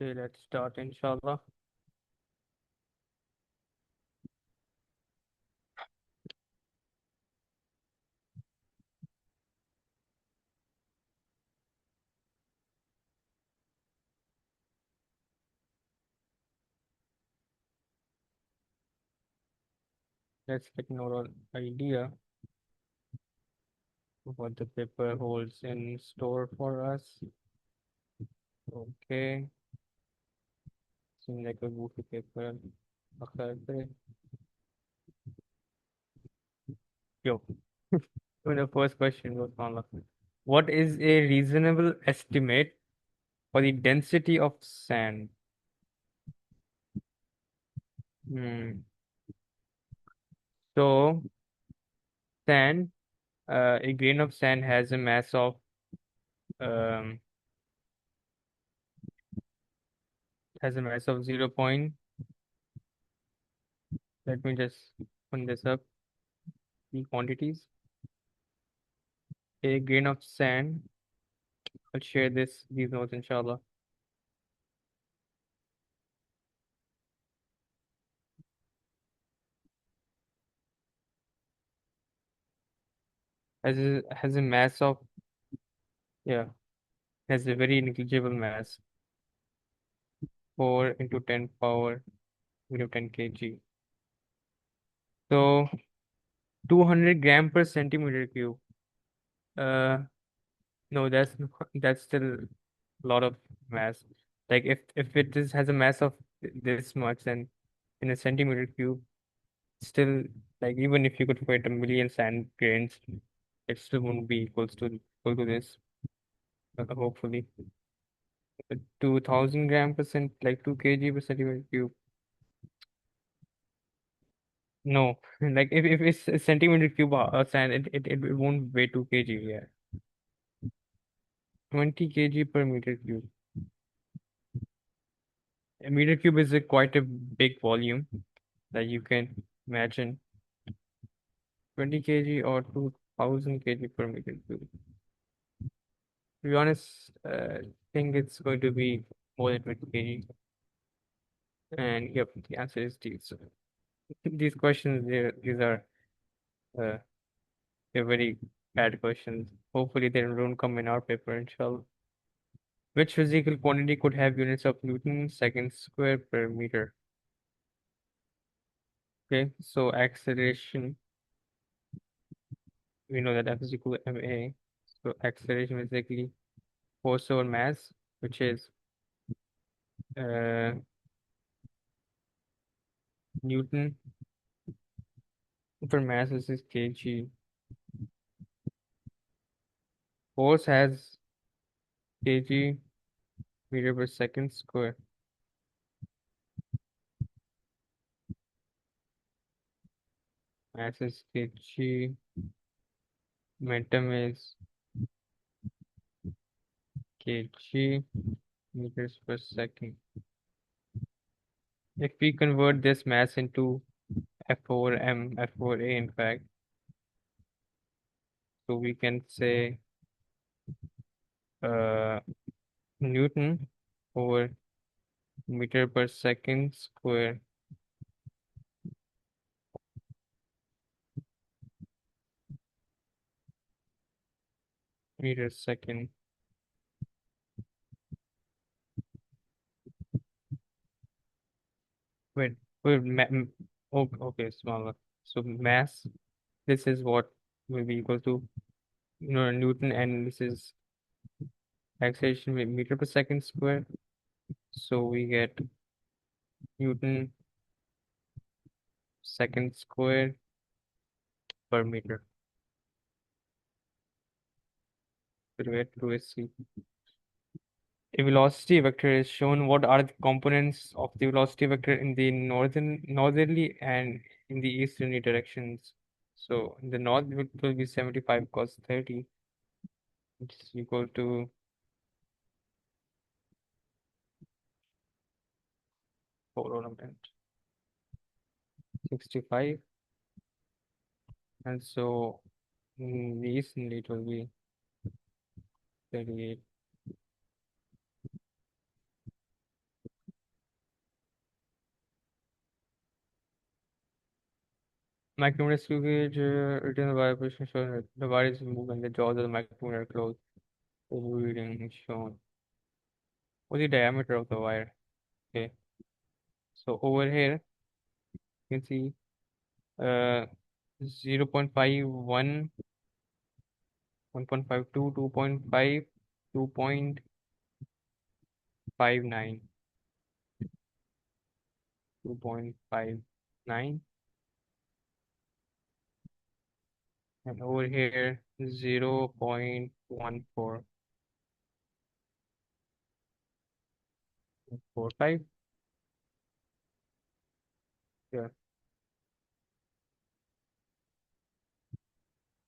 Okay, let's start, inshallah. Let's get an overall idea of what the paper holds in store for us. Okay, seems like a goofy paper. Okay. Yo, so the first question was on what is a reasonable estimate for the density of sand? Hmm. So, sand, a grain of sand um, has a mass of 0. Let me just put this up. The quantities. A grain of sand. I'll share these notes, inshallah. Has a mass of, yeah, has a very negligible mass, 4 into 10 power negative 10 kg. So 200 gram per centimeter cube. Uh, no, that's still a lot of mass. Like if has a mass of this much, then in a centimeter cube, still, like, even if you could fit a million sand grains, it still wouldn't be equal to this. Hopefully. 2000 gram percent, like 2 kg per centimeter cube. No, like if it's a centimeter cube sand, it won't weigh 2 kg. Yeah, 20 kg per meter cube. A meter cube is quite a big volume that you can imagine. 20 kg or 2000 kg per meter cube. To be honest, I think it's going to be more than 20 kg. And yep, the answer is D. So these questions, these are uh, they're very bad questions. Hopefully they don't come in our paper, inshallah. Which physical quantity could have units of Newton second square per meter? Okay, so acceleration, we know that F is equal to ma. So acceleration is basically force over mass, which is uh, Newton per mass, this is kg. Force has kg meter per second square. Mass is kg. Momentum is kg meters per second. If we convert this mass into F over m, F over a, in fact, so we can say uh, Newton over meter per second square. Meter second. Wait, wait, oh, okay, smaller. So mass, this is what will be equal to, Newton, and this is acceleration with meter per second square. So we get Newton second square per meter. Wait, to see. A velocity vector is shown. What are the components of the velocity vector in the northerly and in the easterly directions? So in the north it will be 75 cos 30, which is equal to 65, and so in the easterly it will be 38. Micrometer screw gauge, written the wire position shown. The wire is moved when the jaws of the micrometer close. The reading is shown. What's the diameter of the wire? Okay, so over here you can see uh 0.51, 1.52, 2.5, 2.59, 2.59, and over here 0.1445. Yeah.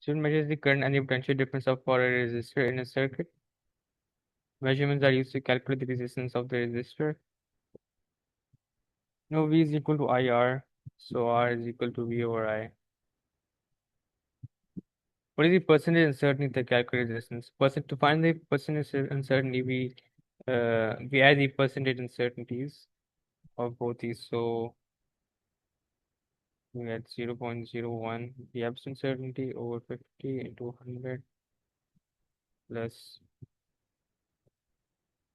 Student measures the current and the potential difference of for a resistor in a circuit. Measurements are used to calculate the resistance of the resistor. Now V is equal to IR, so R is equal to V over I. What is the percentage uncertainty that calculate resistance? To find the percentage uncertainty, we add the percentage uncertainties of both these. So we get 0.01 the absolute certainty over 50 into 100 plus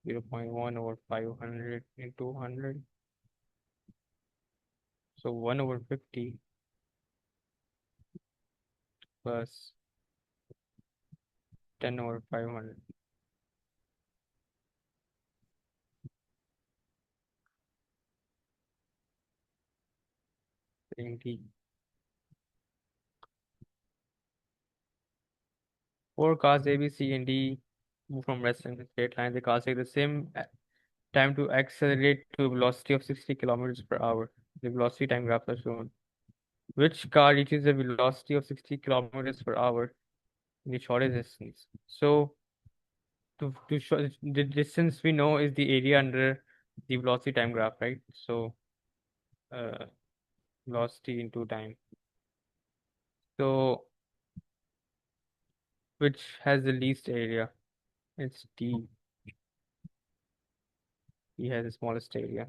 0.1 over 500 into 100. So 1 over 50 plus 10 over 500. 20. Four cars A, B, C, and D move from rest in straight lines. The cars take the same time to accelerate to a velocity of 60 kilometers per hour. The velocity time graphs are shown. Which car reaches a velocity of 60 kilometers per hour in the shortest distance? So to show the distance we know is the area under the velocity time graph, right? So uh, velocity into time. So which has the least area? It's D. D has the smallest area.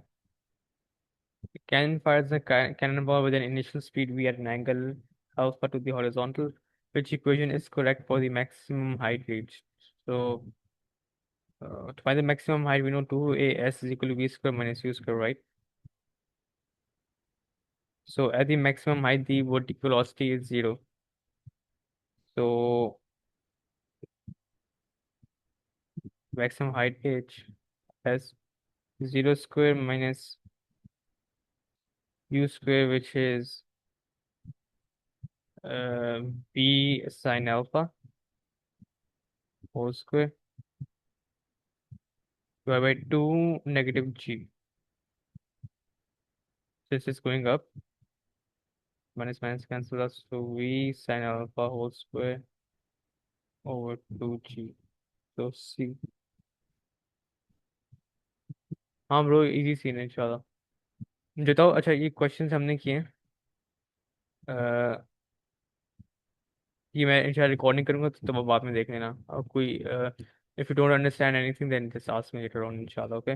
Cannon fires a cannonball with an initial speed v at an angle alpha to the horizontal. Which equation is correct for the maximum height reached? So to find the maximum height, we know 2as is equal to v square minus u square, right? So at the maximum height, the vertical velocity is 0. So maximum height h has 0 square minus u square, which is b sine alpha whole square divided by 2 negative g. This is going up. Minus minus cancel us. So v sine alpha whole square over 2g. So c. हाँ bro easy scene है इंशाल्लाह। बताओ अच्छा ये questions हमने किए हैं। अ, ये मैं इंशाल्लाह रिकॉर्डिंग करूंगा तो तब बाद में देख लेना और कोई if you don't understand anything then just ask me later on इंशाल्लाह ओके।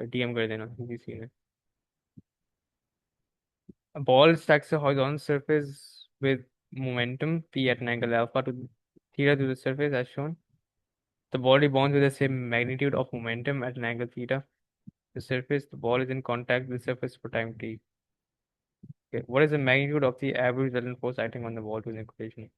डीएम कर देना इजी सीन है। A ball stacks a horizontal surface with momentum p at an angle alpha to theta to the surface as shown. The ball rebounds with the same magnitude of momentum at an angle theta. The surface, the ball is in contact with the surface for time t. Okay. What is the magnitude of the average resultant force acting on the ball to the equation?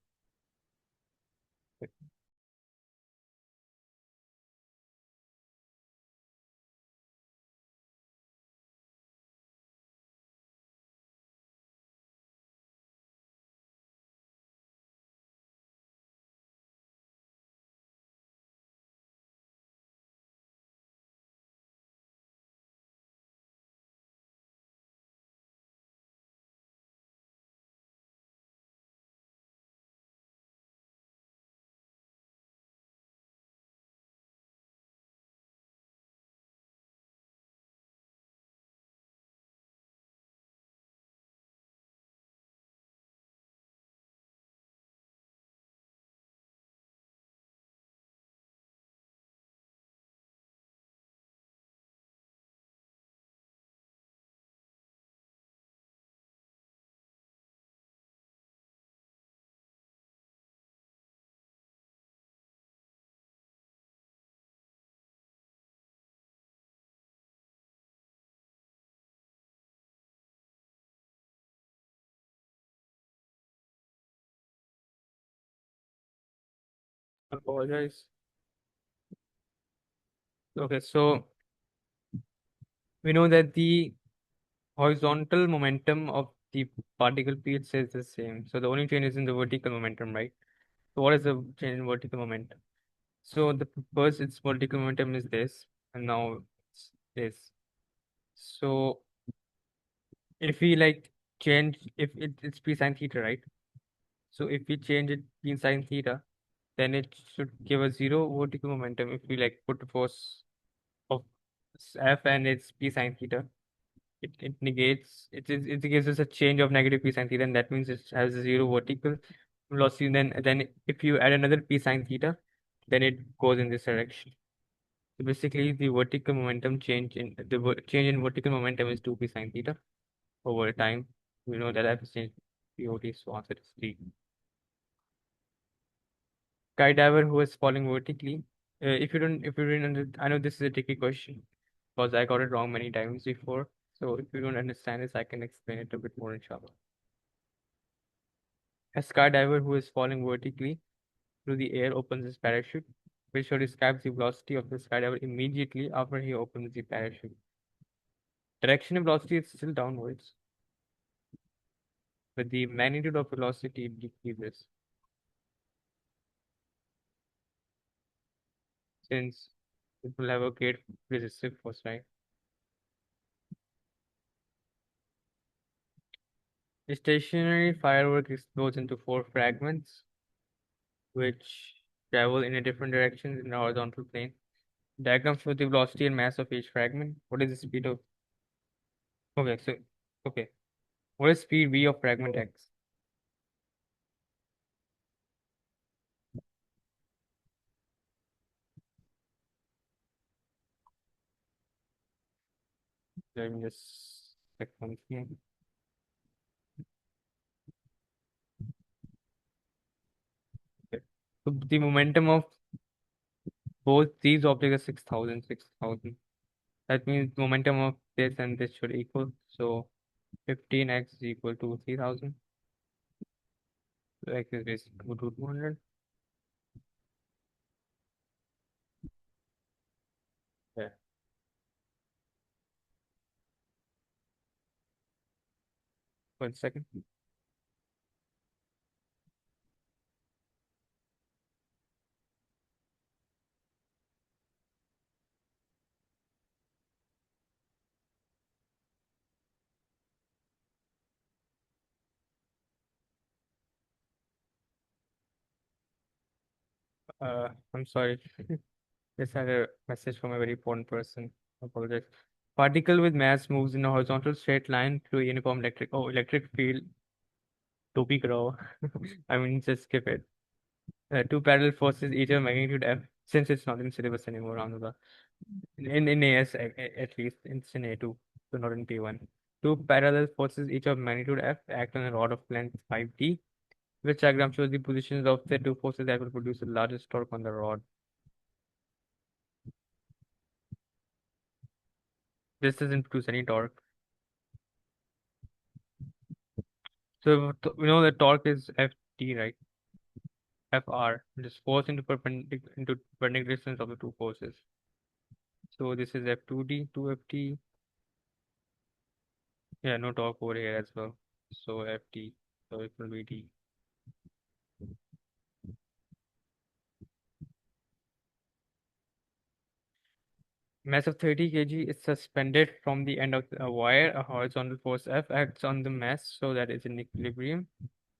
Apologize. Okay, so we know that the horizontal momentum of the particle field stays the same. So the only change is in the vertical momentum, right? So what is the change in vertical momentum? So the first its vertical momentum is this, and now it's this. So if we like change, if it's p sine theta, right? So if we change it p sine theta, then it should give us zero vertical momentum if we like put the force of F and it's p sine theta. It negates it gives us a change of negative p sine theta, and that means it has a zero vertical velocity. Then if you add another p sine theta, then it goes in this direction. So basically, the vertical momentum change in vertical momentum is 2 p sine theta over time. We know that F is changed POT, so answer is D. Skydiver who is falling vertically. If you didn't I know this is a tricky question because I got it wrong many times before. So if you don't understand this, I can explain it a bit more, inshallah. A skydiver who is falling vertically through the air opens his parachute, which should describe the velocity of the skydiver immediately after he opens the parachute. Direction of velocity is still downwards, but the magnitude of velocity decreases since it will have a great resistive force, right? A stationary firework explodes into four fragments, which travel in a different direction in the horizontal plane. Diagram shows the velocity and mass of each fragment. What is the speed of? Okay, so okay, what is speed v of fragment x? Let me just check one thing. Okay. So the momentum of both these objects is 6,000, 6,000. That means momentum of this and this should equal. So 15x is equal to 3,000. So x is basically equal to 200. Yeah. 1 second. I'm sorry. Just had a message from a very important person. Apologize. Particle with mass moves in a horizontal straight line through a uniform electric field. Topi karo. I mean, just skip it. Two parallel forces, each of magnitude F, since it's not in syllabus anymore, Anuga. In AS, at least, it's in A2, so not in P1. Two parallel forces, each of magnitude F, act on a rod of length 5d, which diagram shows the positions of the two forces that will produce the largest torque on the rod. This doesn't produce any torque. So we know the torque is Ft, right? Fr, which is force into perpendicular distance of the two forces. So this is F2d, 2Ft. Yeah, no torque over here as well. So Ft, so it will be d. Mass of 30 kg is suspended from the end of a wire. A horizontal force F acts on the mass so that it's in equilibrium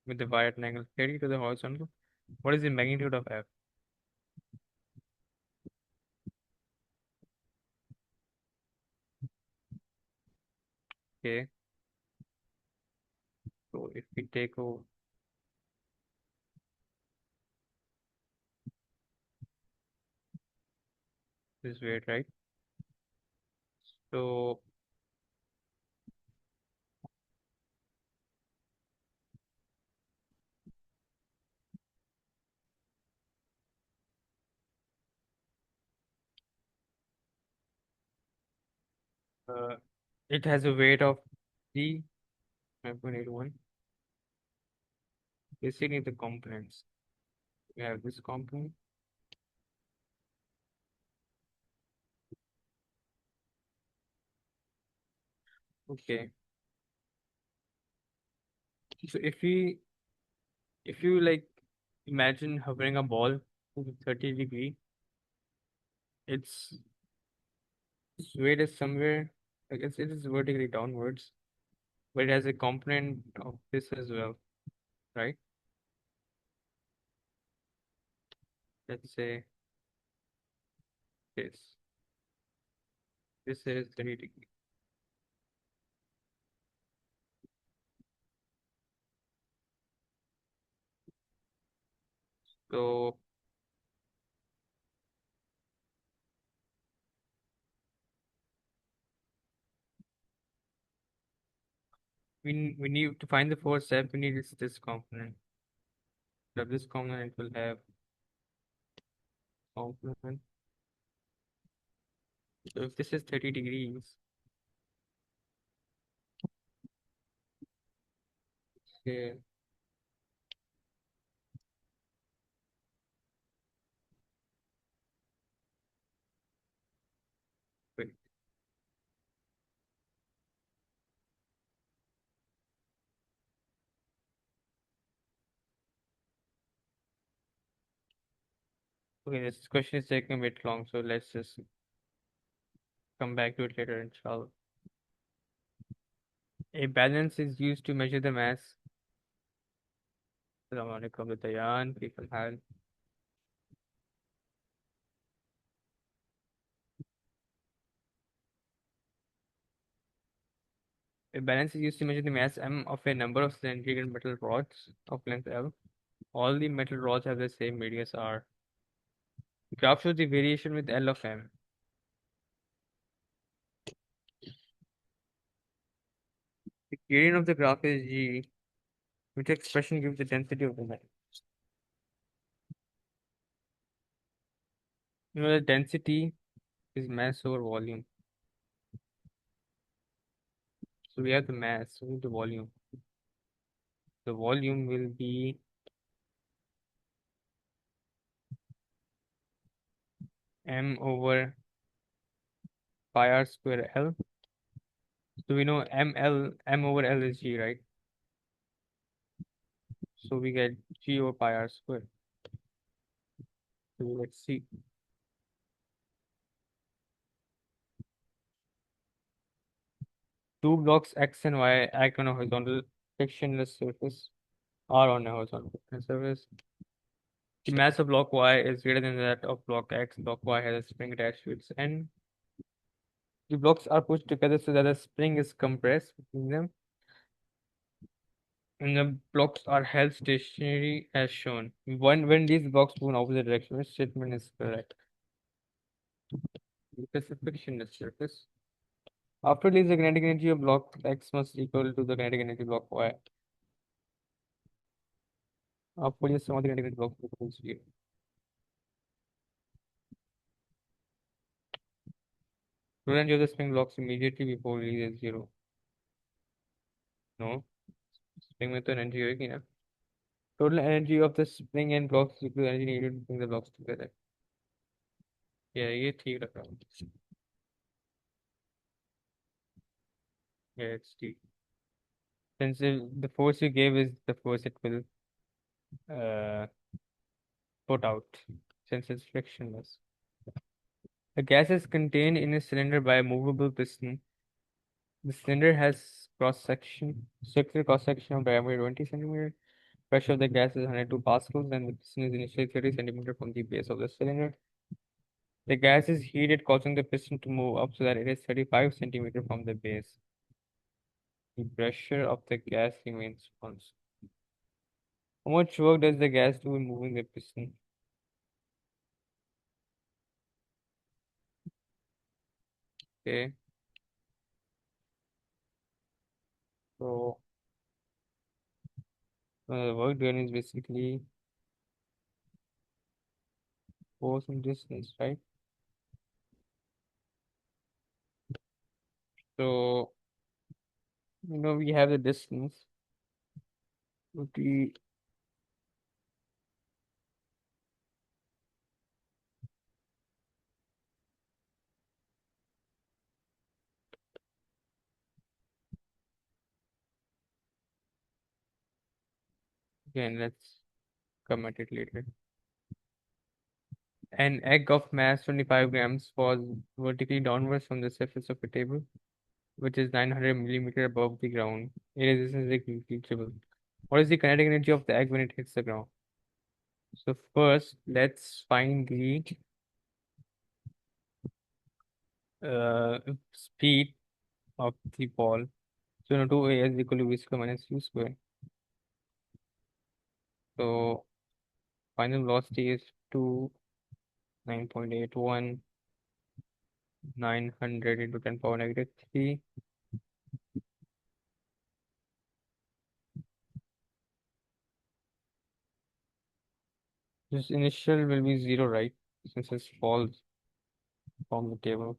with the wire at an angle 30 to the horizontal. What is the magnitude of F? Okay, so if we take this weight, right? So uh, it has a weight of d 9.81. Basically, the components. We have this component. Okay. So if you like imagine hovering a ball to 30 degree, its weight is somewhere like it is vertically downwards, but it has a component of this as well, right? Let's say this. This is 30 degree. So we need to find the fourth step. We need this component. So this component will have complement. So if this is 30 degrees, okay, wait, okay, this question is taking a bit long, so let's just come back to it later, inshallah. A balance is used to measure the mass. Assalamu alaikum, Dayan, people have. A balance is used to measure the mass m of a number of cylindrical metal rods of length L. All the metal rods have the same radius R. The graph shows the variation with L of m. The gradient of the graph is G, which expression gives the density of the metal. You know, the density is mass over volume. So we have the mass, so we have the volume. The volume will be m over pi r square L. So we know m over L is G, right? So we get G over pi r square. So let's see. Two blocks X and Y act on a horizontal frictionless surface or on a horizontal surface. The mass of block Y is greater than that of block X. Block Y has a spring attached to its end. The blocks are pushed together so that the spring is compressed between them, and the blocks are held stationary as shown. When these blocks move in opposite direction, which statement is correct? Because the frictionless surface. After release, the kinetic energy of block X must equal to the kinetic energy of block Y. After release, some of the kinetic energy block equals 0. Total energy of the spring blocks immediately before release is 0. No, spring में तो energy होगी ना. Total energy of the spring and blocks is equal to energy needed to bring the blocks together. Yeah, ये ठीक रखा हूँ. Yeah, it's ठीक. Since the force you gave is the force it will uh, put out, since it's frictionless. The gas is contained in a cylinder by a movable piston. The cylinder has circular cross section of diameter 20 centimeter. Pressure of the gas is 102 pascals, and the piston is initially 30 centimeter from the base of the cylinder. The gas is heated, causing the piston to move up so that it is 35 centimeter from the base. The pressure of the gas remains constant. How much work does the gas do in moving the piston? Okay, so the work done is basically force and distance, right? So we have the distance. The Again, let's comment it later. An egg of mass 25 grams falls vertically downwards from the surface of a table, which is 900 millimeter above the ground. It is negligible. What is the kinetic energy of the egg when it hits the ground? So first, let's find the speed of the ball. So 2a is equal to v square minus u square. So final velocity is 2 9.81 900 into 10 power negative 3. This initial will be 0, right? Since it falls from the table.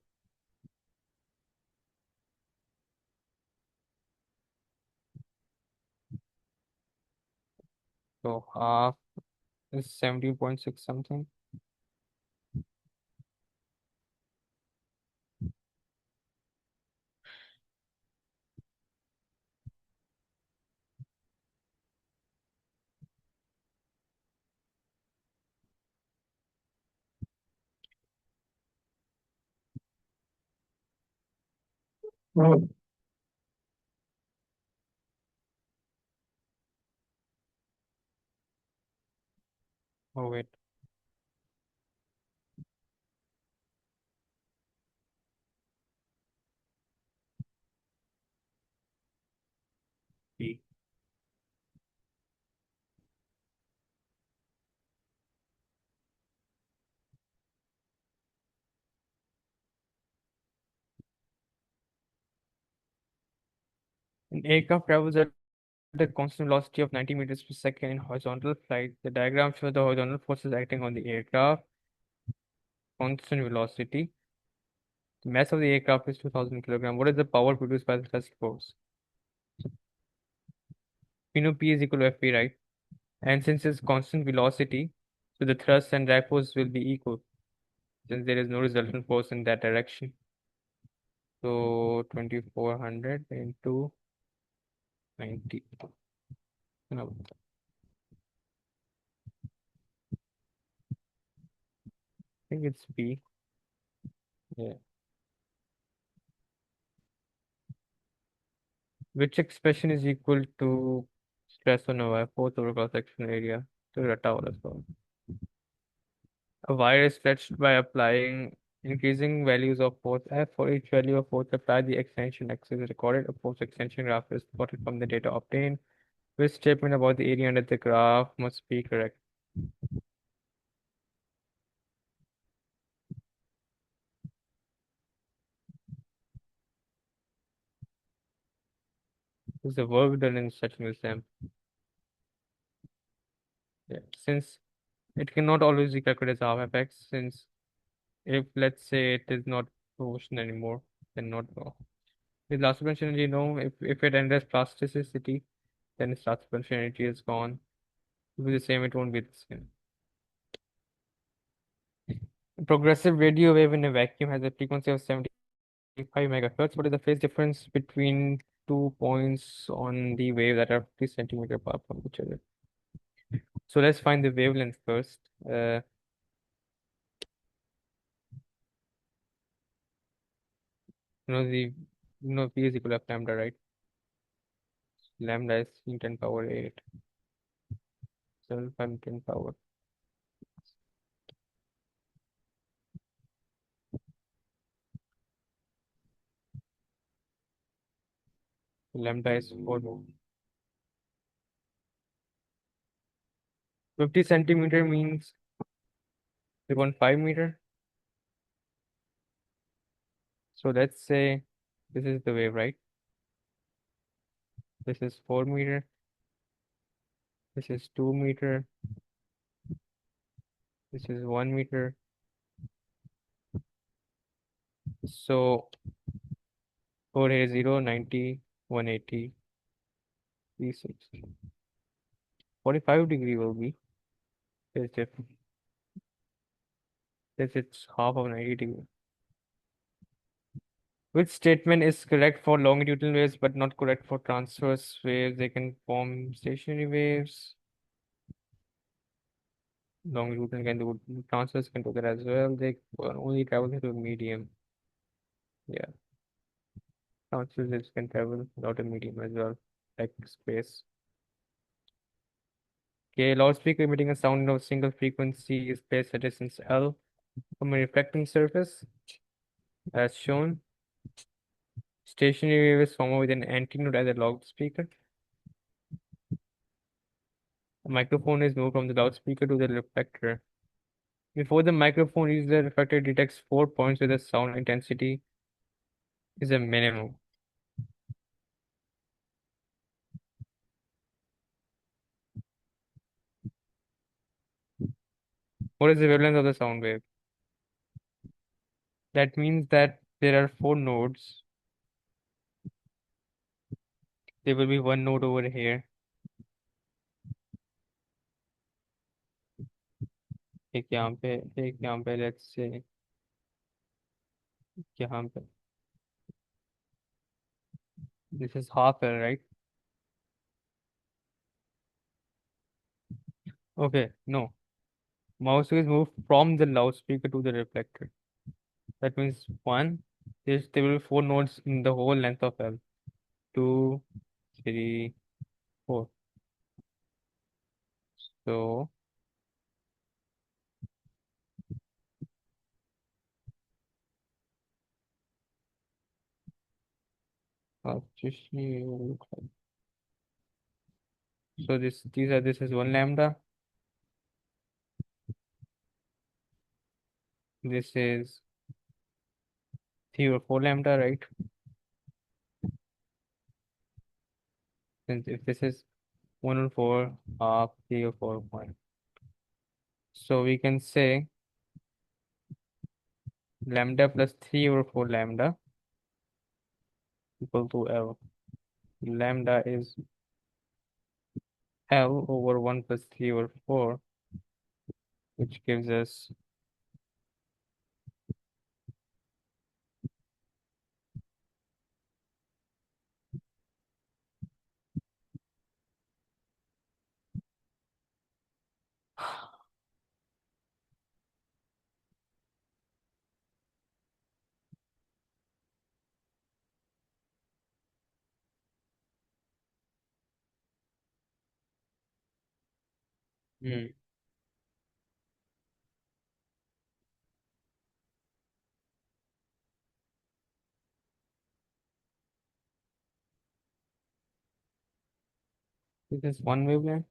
So half is 17.6 something. Oh, oh wait. B. An aircraft travels at a constant velocity of 90 meters per second in horizontal flight. The diagram shows the horizontal forces acting on the aircraft. Constant velocity. The mass of the aircraft is 2000 kilogram. What is the power produced by the thrust force? We know P is equal to Fp, right? And since it's constant velocity, so the thrust and drag force will be equal since there is no resultant force in that direction. So 2400 into 90. No, I think it's B. Yeah. Which expression is equal to stress on a wire force over cross section area to the towel as well? A wire is stretched by applying increasing values of force F. For each value of force applied, the extension X is recorded. A force extension graph is plotted from the data obtained. Which statement about the area under the graph must be correct? Is the work done in such museum? Yeah. Since it cannot always be calculated as half fx, since if let's say it is not proportional anymore, then not go. With last dimension, if it enters plasticity, then its last dimensionality is gone. If it's the same, it won't be the same. A progressive radio wave in a vacuum has a frequency of 75 megahertz. What is the phase difference between 2 points on the wave that are 50 centimeter apart from each other? So let's find the wavelength first. P is equal to f lambda, right? Lambda is in 10 power 8, 7 5 10 power. Lambda is 4. 50 centimeter means 3.5 meter. So let's say this is the wave, right? This is 4 meter. This is 2 meter. This is 1 meter. So 4 here 0, 90, 180, 360. 45-degree will be. Is different. This it's half of 90-degree. Which statement is correct for longitudinal waves but not correct for transverse waves? They can form stationary waves. Long route and can do transfers can do that as well. They only travel through medium. Yeah, transfers can travel without a medium as well, like space. Okay, loudspeaker emitting a sound of single frequency is placed at distance L from a reflecting surface, as shown. Stationary wave is formed with an antenna as a loudspeaker. A microphone is moved from the loudspeaker to the reflector. Before the microphone reaches the reflector, it detects 4 points where the sound intensity is a minimum. What is the wavelength of the sound wave? That means that there are 4 nodes. There will be one node over here. एक यहाँ पे एक यहाँ पे let's say यहाँ पे this is half L, right? Okay, no. Mouse is moved from the loudspeaker to the reflector. That means one. There will be 4 nodes in the whole length of L. Two, three, four. So just so this is 1 lambda. This is 3 or 4 lambda, right? Since if this is 1 or 4, half 3 or 4 point. So we can say lambda plus 3 or 4 lambda equal to L. Lambda is L over 1 plus 3 over 4, which gives us hmm, this is one wavelength.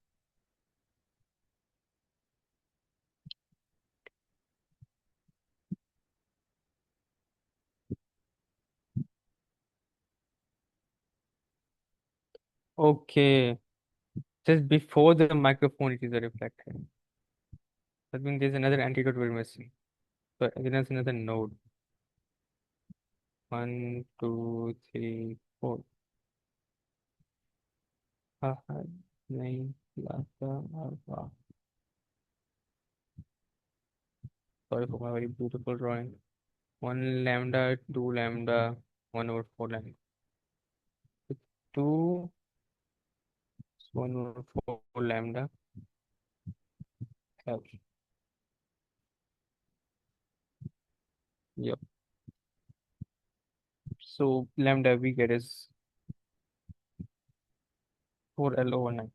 Okay, just before the microphone it is a reflector. That means there's another antidote we're missing. So there's another node. 1, 2, 3, 4. हाँ नहीं लाता वाह. Sorry for my very beautiful drawing. 1 lambda, 2 lambda, 1/4 lambda. 2, 1/4 lambda. L. Yep. So lambda we get is 4 L/9.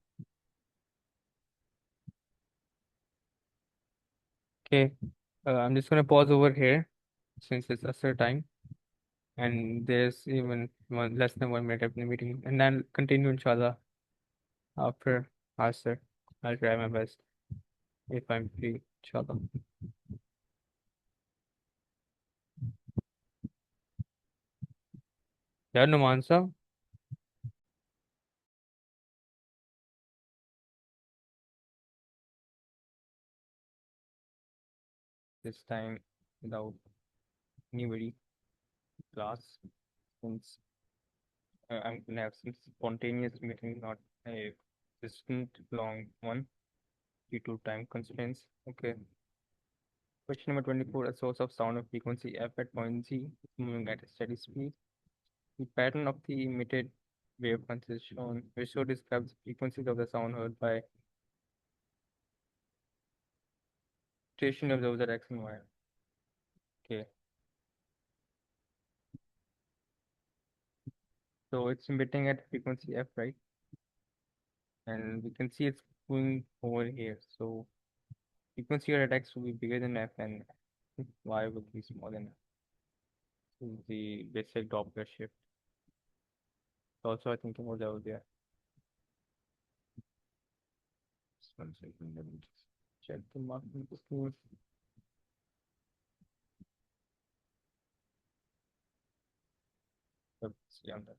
Okay. I'm just gonna pause over here since it's Asr time and there's even less than 1 minute of the meeting, and I'll continue inshallah after Asr. I'll try my best if I'm free, inshallah. Yeah, Numan sir. This time without anybody class since I'm gonna have some spontaneous meeting, not a distant long one due to time constraints. Okay. Question number 24. A source of sound of frequency f at point Z is moving at a steady speed. The pattern of the emitted wavefront is shown, which show describes the frequencies of the sound heard by Station observes at X and Y. Okay. So it's emitting at frequency f, right? And we can see it's going over here. So frequency at x will be bigger than f and y will be smaller than f. This is the basic Doppler shift. Also, I think about over there. Just 1 second, let me just check the marking scheme. Let's see on that.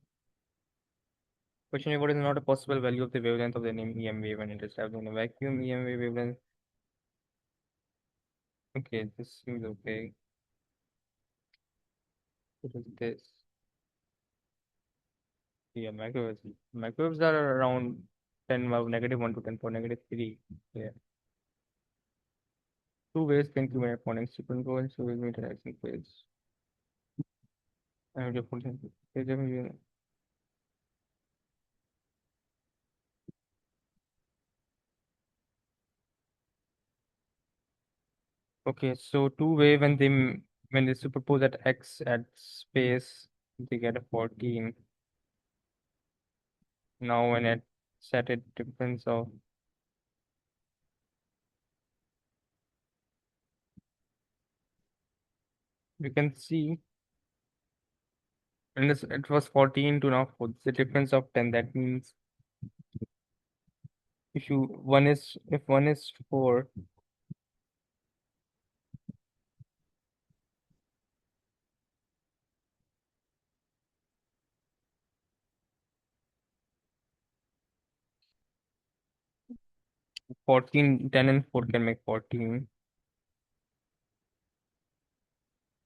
Question: what is not a possible value of the wavelength of the EM wave when it is traveling in a vacuum? EM wave wavelength. Okay, this seems okay. What is this? Yeah, microwaves. Microwaves are around 10 -1 to 10 for -3. Yeah. Two waves can commute phonics to control and so will be interaction phase. I have different things. Okay, so two wave when they superpose at x at space, they get a 14. Now when it set a difference of, you can see, and this it was 14 to now 4. It's a difference of 10. That means if one is 4, 14, 10 and 4 can make 14.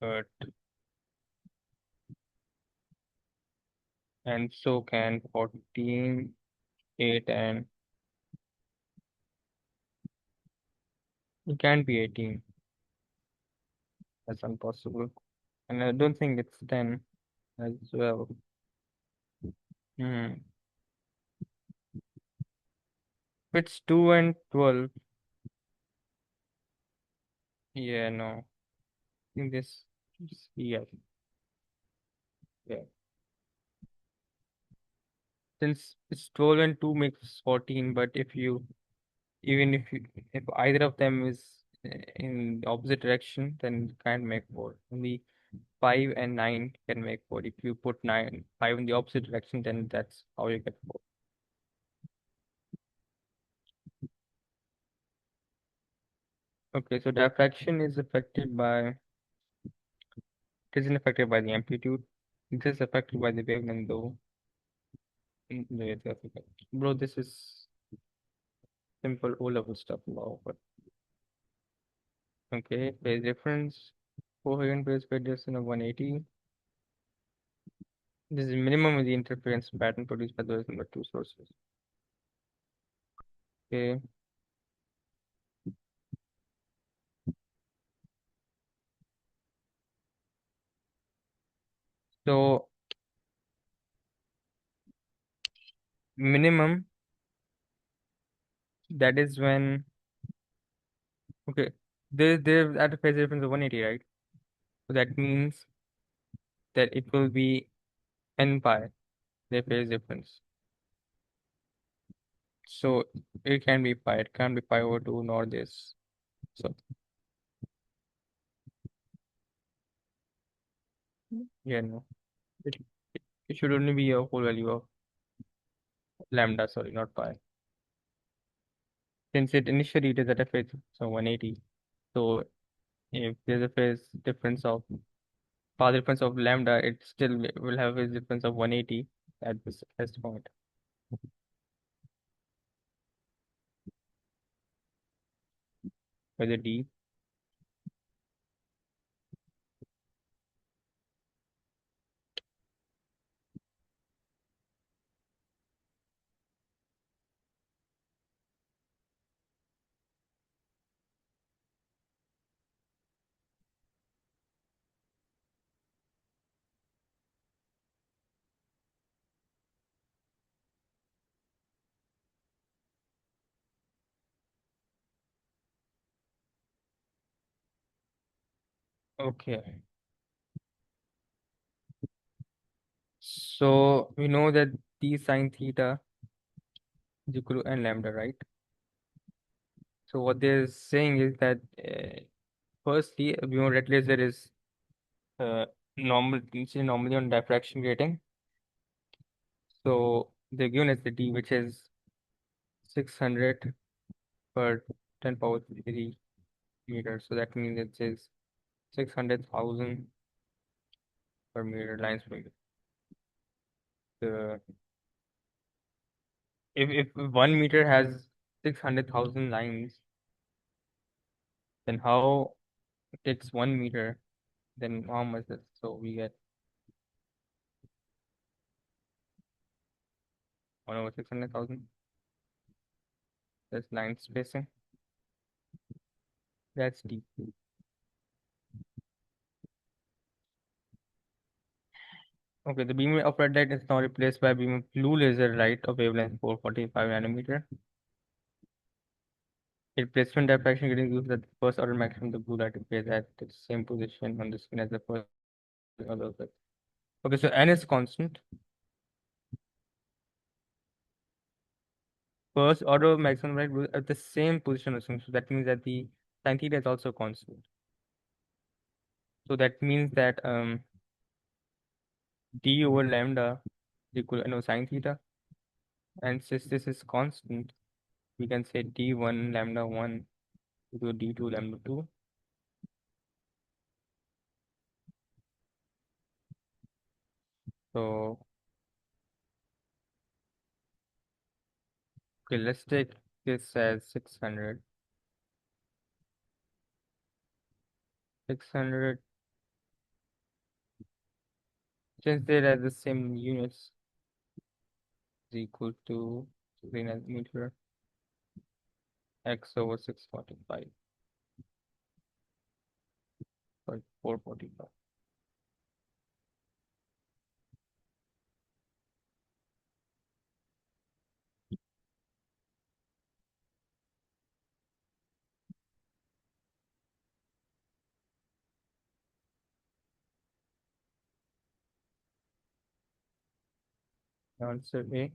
But and so can 14, 8 and it can't be 18. That's impossible. And I don't think it's 10 as well. Hmm. If it's 2 and 12, yeah, no. I think yeah, yeah. Since it's 12 and 2 makes 14, but even if either of them is in the opposite direction, then it can't make 4. Only 5 and 9 can make 4. If you put 5 in the opposite direction, then that's how you get 4. Okay, so diffraction is affected by, it isn't affected by the amplitude. It is affected by the wavelength though. Wait, okay. Bro, this is simple O-level stuff now, but okay. Phase difference, coherent phase radius of 180. This is minimum of the interference pattern produced by those number two sources. Okay. So minimum, that is when, okay, they're at a phase difference of 180, right? So that means that it will be n pi, their phase difference. So it can be pi, it can't be pi over 2 nor this. So yeah, no. It, it should only be a whole value of lambda, sorry, not pi. Since it initially it is at a phase so 180. So if there's a phase difference of path difference of lambda, it still will have a difference of 180 at this test point. By the D. Okay. So we know that d sine theta is equal to n lambda, right? So what they're saying is that firstly, we know red laser is uh, normal, it's normally on diffraction grating. So they're given as the d, which is 600 per 10 power 3 meter. So that means it is 600,000 per meter lines per meter. The if 1 meter has 600,000 lines, then how it takes 1 meter, then how much is so we get 1/600,000. That's line spacing. That's deep. Okay, the beam of red light is now replaced by beam of blue laser light of wavelength 445 nanometer. Replacement diffraction getting used at the first order maximum. The blue light appears at the same position on the screen as the first order. Okay, so n is constant. First order maximum light will at the same position on the screen. So that means that the sin theta is also constant. So that means that d over lambda is equal to no sin theta. And since this is constant, we can say d1 lambda 1 equal to d2 lambda 2. So okay, let's take this as 600. 600, since they are the same units, is equal to 3 nanometer x over 645 or 445. Answer A.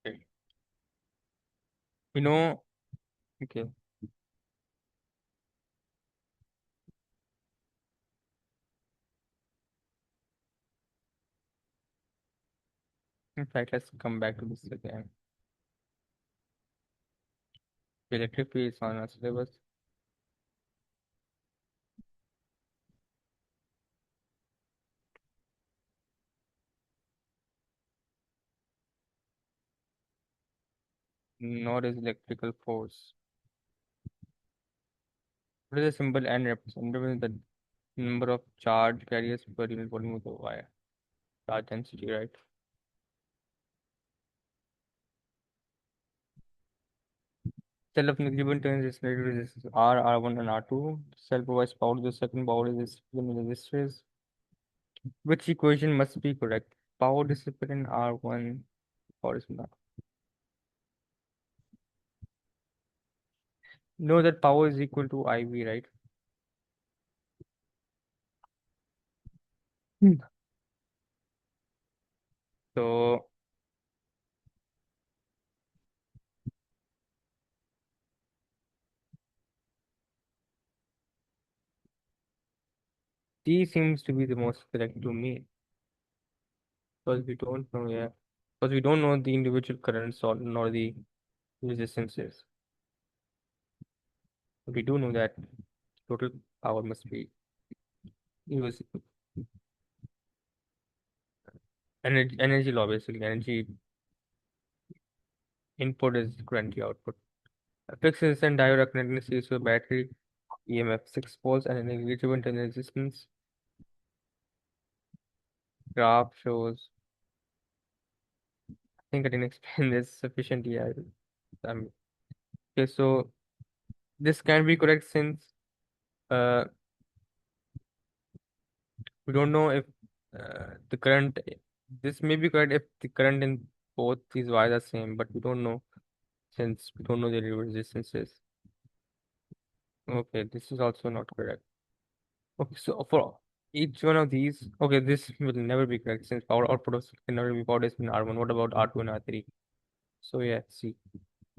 Okay. We know, okay, in fact, let's come back to this again. Electric field is on our syllabus. Nor is electrical force. What is the symbol N represent? Represent the number of charge carriers per unit volume of the wire. Charge density, right? Cell of negligible turns is related to resistance R, R1, and R2. Cell provides power to the second power is resistors. Which equation must be correct? Power dissipate in R1, power is not. Know that power is equal to IV, right? Hmm. So D seems to be the most correct to me because we don't know, yeah, because we don't know the individual currents or nor the resistances. We do know that total power must be used. Energy law basically. Energy input is currently output. A fixed resistance diode are connected series to a battery, EMF 6 volts, and a negligible internal resistance. Graph shows. I think I didn't explain this sufficiently. Um, okay, so this can be correct since uh, we don't know if the current, this may be correct if the current in both these wires are same, but we don't know since we don't know the resistances. Okay, this is also not correct. Okay, so for each one of these, okay, this will never be correct since power output of can never be powered is in R1. What about R2 and R3? So yeah, see.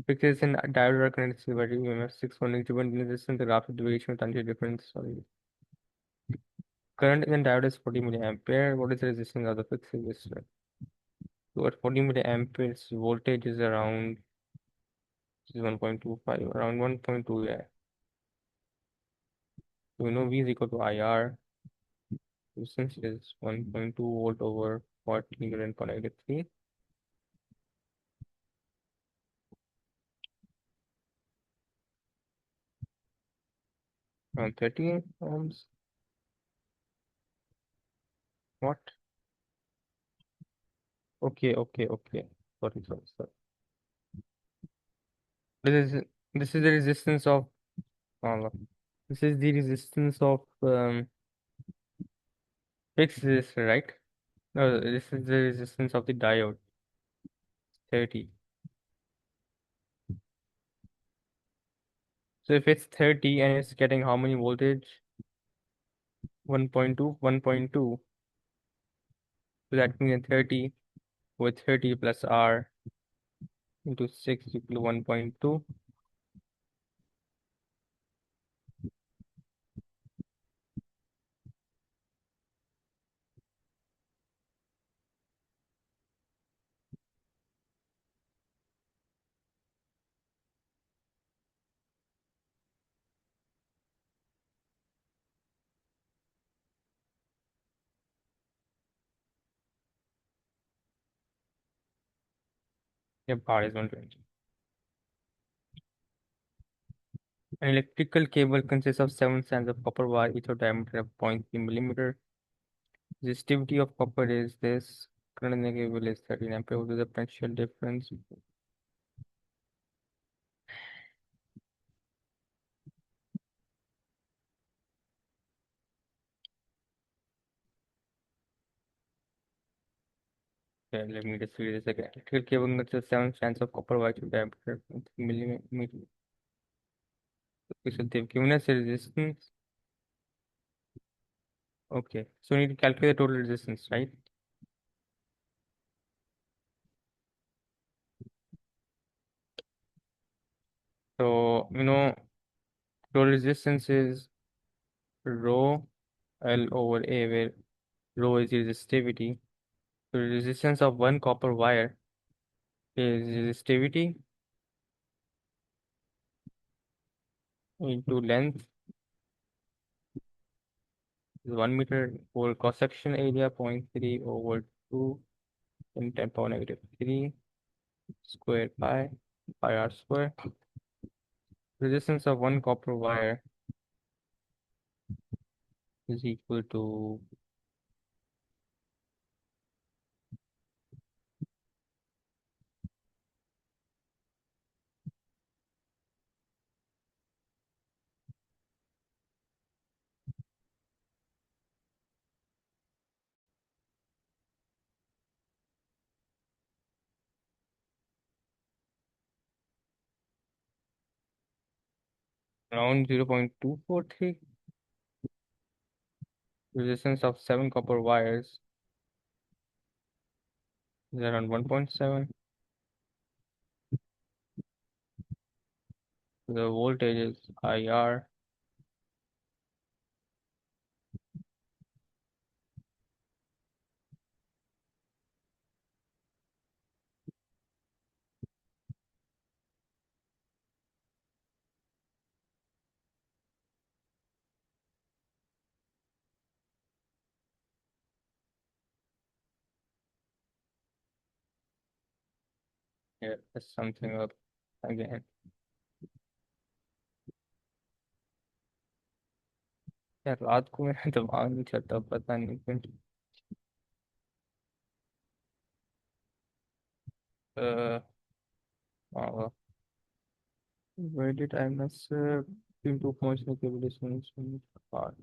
Because in diode are connected to battery EMF 6 is given in resistance, the graph of deviation with tangent difference. Sorry. Current in the diode is 40 milliampere. What is the resistance of the fixed resistor? So at 40 milliamperes, voltage is around, this is 1.25, around 1.2, yeah. So we know V is equal to IR. Resistance is 1.2 volt over 40 million per negative 3. Around 30 ohms. What? Okay, okay, okay. Sorry, sorry, sorry. This is this is the resistance of uh, this is the resistance of fixed resistor, right? No, this is the resistance of the diode, 30. So if it's 30 and it's getting how many voltage? 1.2, 1.2. So that means 30 with 30 plus R into 6 equal to 1.2. Yep, R is 120. An electrical cable consists of 7 strands of copper wire, each of diameter of zero point 0.3 millimeter. Resistivity of copper is this. Current in the cable is 13 ampere. What is the potential difference? Okay, let me just read this again. Electrical cable consists of 7 strands of copper wire, each of diameter of 0.3 millimeter. Okay, so they've given us a resistance. Okay, so we need to calculate the total resistance, right? So, total resistance is rho L over A, where rho is resistivity. So, the resistance of one copper wire is resistivity into length is 1 meter over cross section area, zero point 0.3 over 2 in 10 power negative 3 square pi r square. Resistance of one copper wire is equal to around 0.243. Resistance of 7 copper wires is around 1.7. The voltage is IR. Yeah, that's something up again. यार रात को मेरा दिमाग नहीं चलता पता नहीं क्यों uh, uh, where did I mess up? between 2 points in a cable distance apart.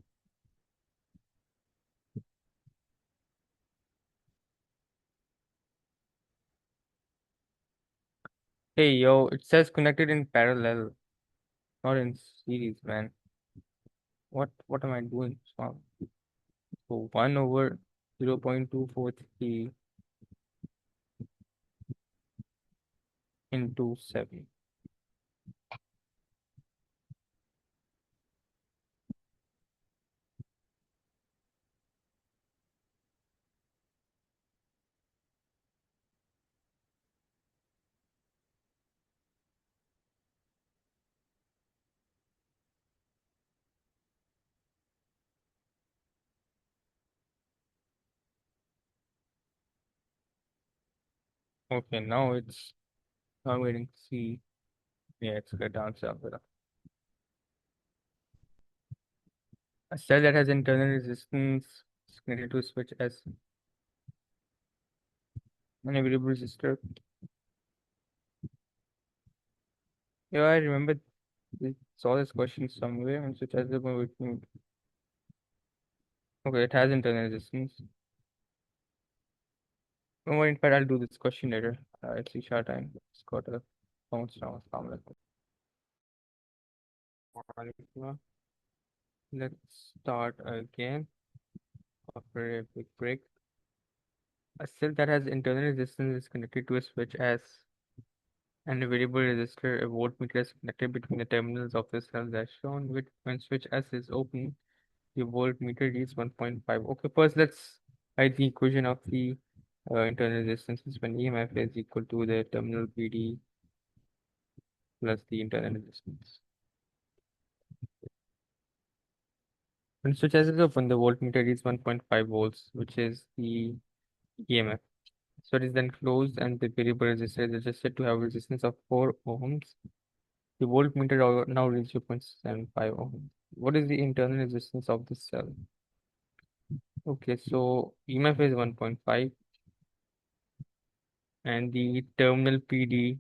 Hey yo, it says connected in parallel, not in series, man. What am I doing? So 1 over 0.243 into 7. Okay, now I'm waiting to see. Yeah, it's the answer. A cell that has internal resistance is connected to a switch as an variable resistor. Yeah, I remember we saw this question somewhere and switch as a okay, it has internal resistance. No worry, in fact, I'll do this question later. It's Isha time. It's got a bounce now. Assalamualaikum. Let's start again after a quick break. A cell that has internal resistance is connected to a switch S and a variable resistor. A voltmeter is connected between the terminals of the cell as shown. With when switch S is open, the voltmeter reads 1.5. Okay, first let's write the equation of the internal resistance is when EMF is equal to the terminal PD plus the internal resistance. When switch S is open, the voltmeter reads 1.5 volts, which is the EMF. So it is then closed and the variable resistor is adjusted to have a resistance of 4 ohms. The voltmeter now reads 0.75 ohms. What is the internal resistance of this cell? Okay, so EMF is 1.5 and the terminal PD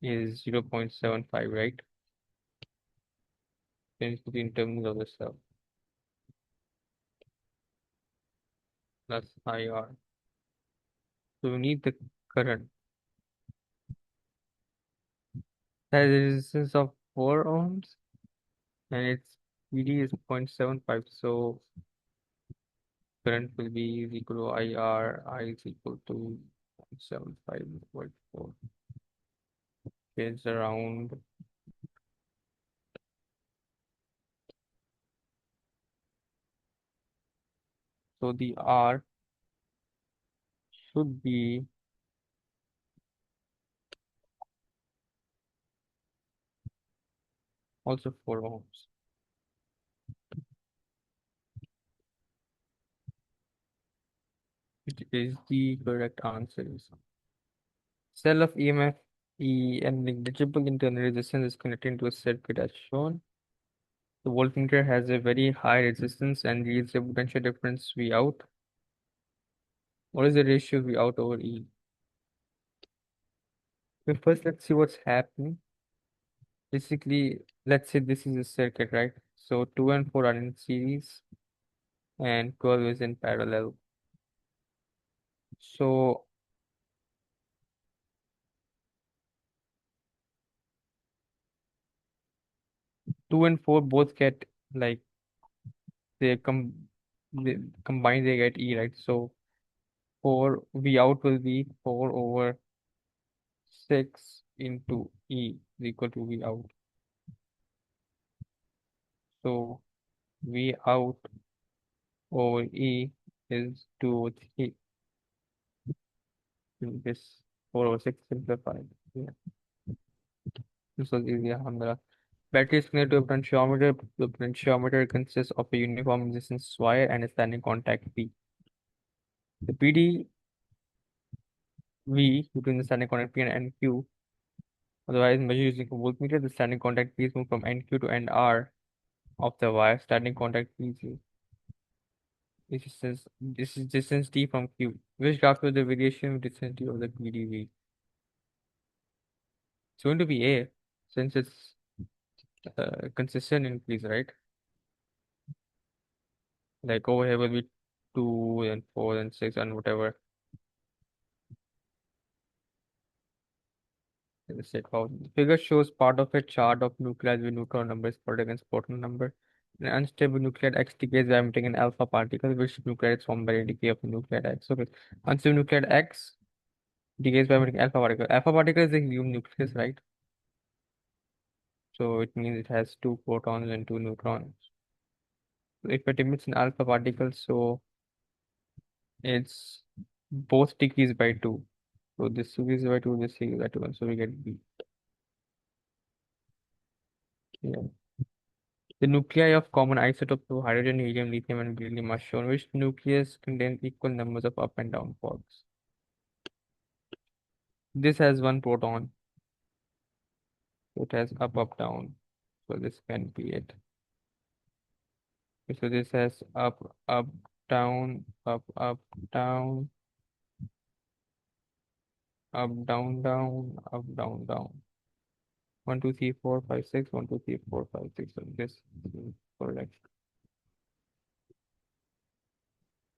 is 0.75, right? Then it's between terminals of the cell plus IR. So we need the current. That is a resistance of 4 ohms and its PD is 0.75. So current will be is equal to IR. I is equal to 0.75/4. Is around, so the R should be also 4 ohms. Which is the correct answer. Cell of EMF E and negligible internal resistance is connected to a circuit as shown. The voltmeter has a very high resistance and reads a potential difference V out. What is the ratio V out over E? Well, first, let's see what's happening. Basically, let's say this is a circuit, right? So 2 and 4 are in series and 12 is in parallel. So 2 and 4 both get like they come they combine they get E, right? So 4 V out will be 4 over 6 into E is equal to V out. So V out over E is 2 over 3. This 4 over 6 simplified. Yeah. This was easy, alhamdulillah. Battery is connected to a potentiometer. The potentiometer consists of a uniform resistance wire and a standing contact P. The PD V between the standing contact P and NQ, otherwise measured using a voltmeter, the standing contact P is moved from NQ to NR of the wire. Standing contact PG. This is distance T from Q. Which graph shows the variation with distance T of the PDV? It's going to be A, since it's consistent increase, right? Like over here will be 2 and 4 and 6 and whatever. Let's say how the figure shows part of a chart of nuclei with neutron number is plotted against proton number. An unstable nuclear X decays by emitting an alpha particle, which nuclide is formed by decay of nuclear X. Okay. Unstable nuclear X decays by emitting alpha particle. Alpha particle is a helium nucleus, right? So it means it has two protons and two neutrons. If it emits an alpha particle, so it's both decrease by 2. So this decreases by 2, this decreases by 2, and so we get B. Yeah. The nuclei of common isotopes of hydrogen, helium, lithium, and beryllium are shown, which nucleus contains equal numbers of up and down quarks. This has one proton, so it has up, up, down. So this can be it. So this has up, up, down, up, up, down, up, down, down, up, down, down. 1, 2, 3, 4, 5, 6. 1, 2, 3, 4, 5, 6. So this is correct.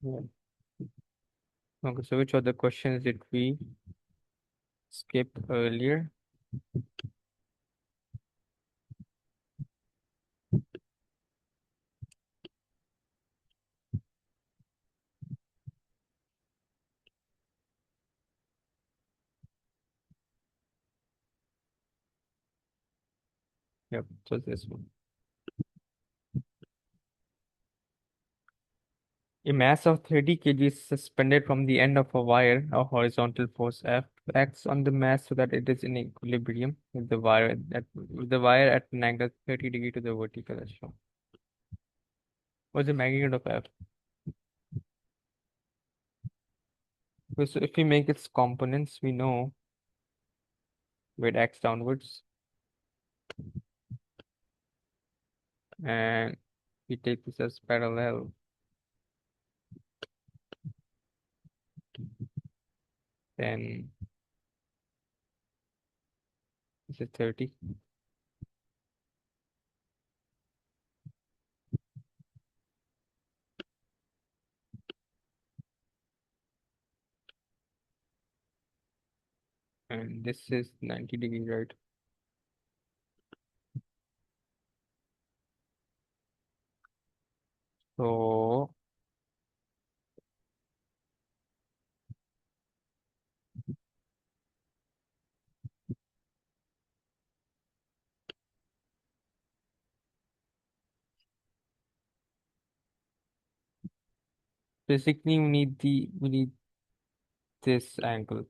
Yeah. Okay, so which of the questions did we skip earlier? Yep, so this one. A mass of 30 kg is suspended from the end of a wire. A horizontal force F acts on the mass so that it is in equilibrium with the wire at an angle 30 degrees to the vertical as shown. What's the magnitude of F? So if we make its components, we know where it acts downwards, and we take this as parallel. Then this is 30. And this is 90 degrees, right? So basically we need this angle.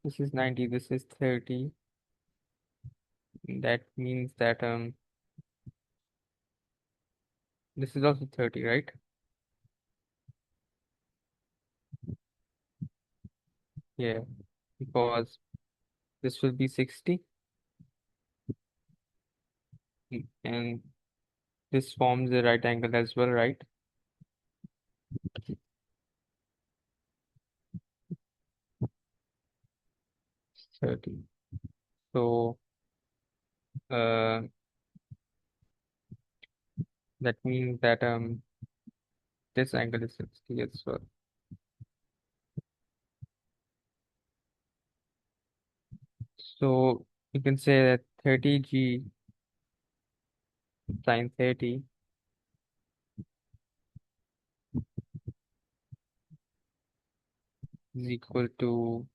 This is 90, this is 30. That means that this is also 30, right? Yeah, because this will be 60 and this forms a right angle as well, right? 30. So uh that means that this angle is 60 as well. So you can say that 30G sine 30 is equal to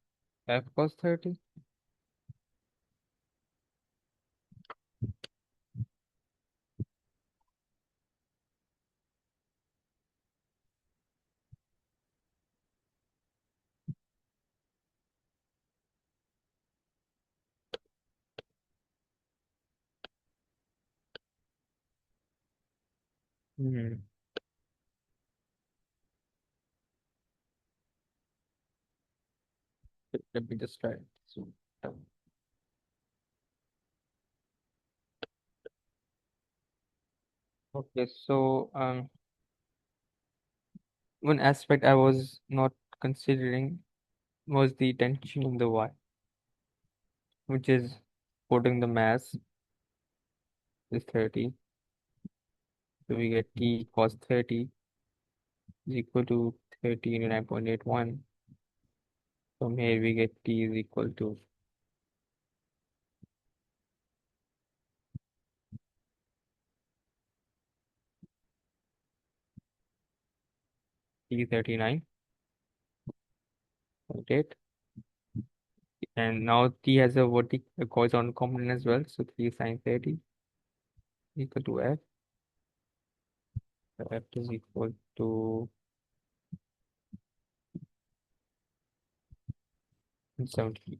F cos 30. Hmm. Let me just try. So okay, so one aspect I was not considering was the tension in the wire. which is putting the mass is 30. So we get T cos 30 is equal to 30 into 9.81. From here we get T is equal to T 39.8. And now T has a vertical horizontal component as well. So 3 sine 30 equal to F. So F is equal to 70.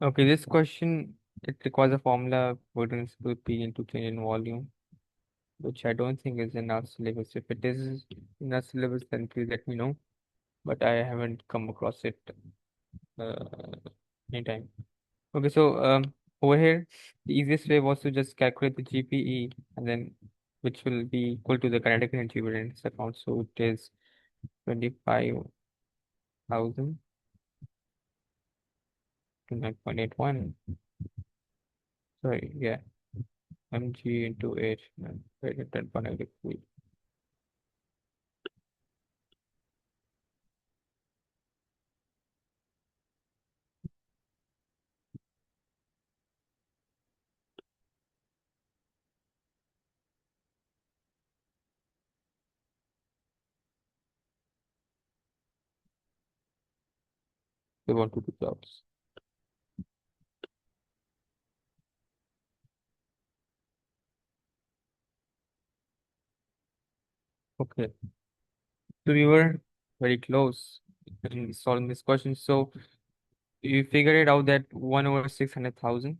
Okay, this question it requires a formula potential to P into change in volume, which I don't think is in our syllabus. If it is in our syllabus, then please let me know. But I haven't come across it uh, anytime. Okay, so over here, the easiest way was to just calculate the GPE and then which will be equal to the kinetic energy within this account. So it is 25,000 to 9.81. Sorry, yeah, mg into h, divided 10.83. We want to do jobs. Okay, so we were very close in solving this question. So you figured it out that 1 over 600,000.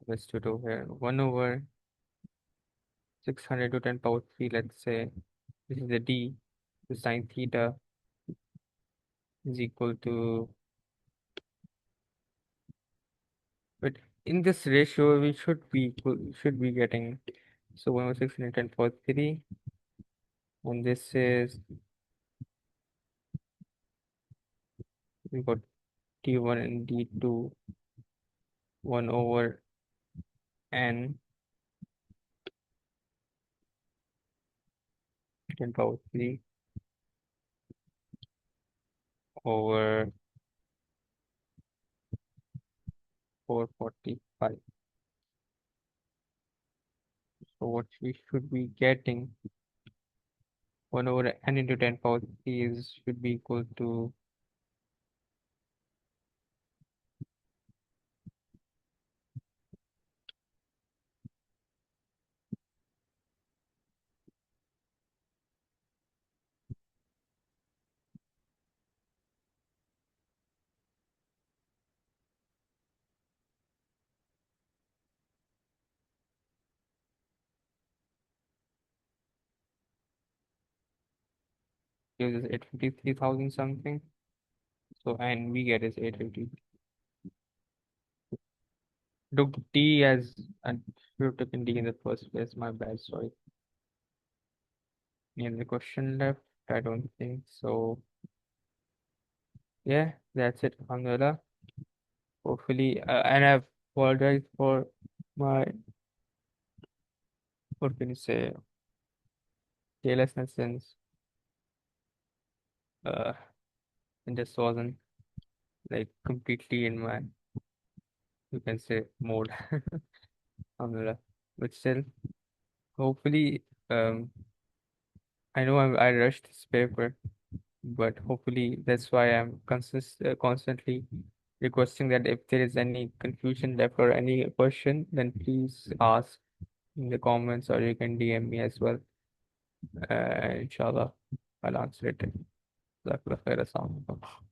Let's do it over here. 1 over 600 to 10 power 3, let's say. This is the D. The sine theta is equal to, but in this ratio, we should be getting, so 1 over 600 10 power 3, and this is, we got D1 and D2, 1 over N 10 power 3 over 445. So what we should be getting 1 over N into 10 power 3 is should be equal to, gives us 853,000 something. So and we get is 850. Took D as, and should have taken D in the first place. My bad, sorry. Any other question left? I don't think so. Yeah, that's it, Alhamdulillah. Hopefully, and I've apologized for my, what can you say, carelessness since uh, it just wasn't like completely in my, you can say, mode. Alhamdulillah. But still, hopefully, I know I rushed this paper, but hopefully that's why I'm constantly requesting that if there is any confusion left or any question, then please ask in the comments or you can DM me as well. Inshallah, I'll answer it. Jazakallah khair. Assalamu alaikum.